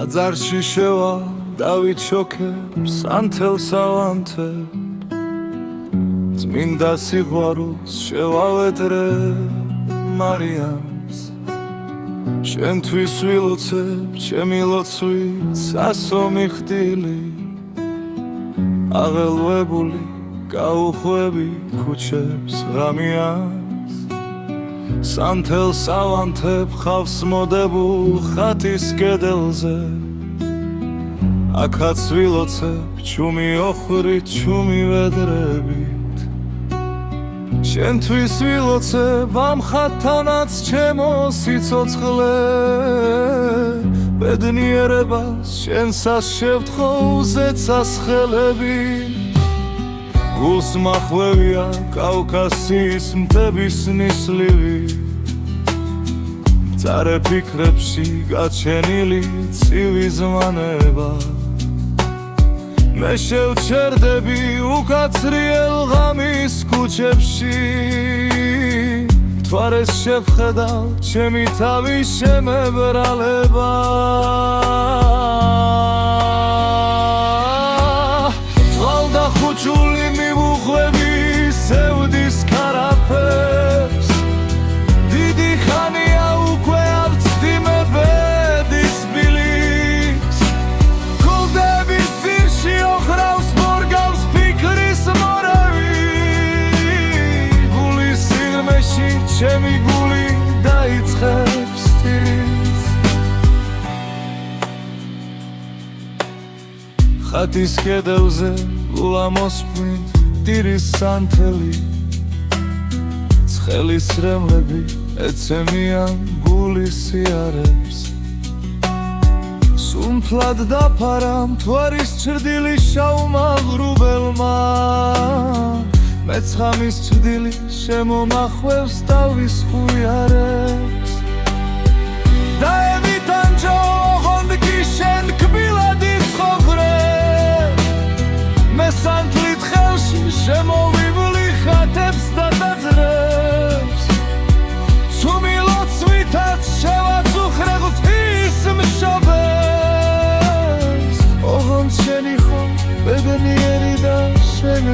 ტაძარში შევა დავიჩოქებს ანთელ სავანთე წმინდა სიყვარულს შევავეტრე მარიამს შენთვის ვილოცებ ჩემი ლოცვით სასომი ხტილი აღელვებული გაუხვევი ქუჩებს ღამიანს სანთელ სავანთებ ხავს მოდებულ ხატის კედელზე აქაც ვილოცებ ჩუმი ოხრით ჩუმი ვედრებით შენთვის ვილოცებ ამ ხატთანაც ჩემო სიცოცხლე ბედნიერებას შენსას შევთხოვ ზეცას ხელები გულს მახვევია კავკასიის მთების ნისლივი მწარე ფიქრებში გაჩენილი ცივი ზმანება მე შევჩერდები უკაცრიელ ღამის ქუჩებში მთვარეს შევხედავ ჩემი თავის შემებრალება თვალდა ხუჭული მივუხვევი სევდის ქარაფებს დიდი ხანია უკვე არ ვწდიმე ბედის ბილიკს გულდების ძირში ოხრავს მორგავს ფიქრის მორევი გულის სიღრმეში ჩემი გული დაიწყებს ტირს ხატის კედელზე ულამოსპნით ტირის სანთელი ცხელის რემლები ეცემიან გულის სიარებს სუნთლად დაფარა მთვარის ჩრდილი შავმა ღრუბელმა მეცხამის ჩრდილი შემომახვევს თავის ხუიარებს დაევითანჯო ოღონდ კი შენ კბილად იცხოვრე მე სანთლით ხელში შემოვივლი ხატებს და ტაძრებს ცუმი ლოცვითაც შევაწუხრე ღვთის მშობელს ოღონდ შენი ხომ ბედნიერი და შენ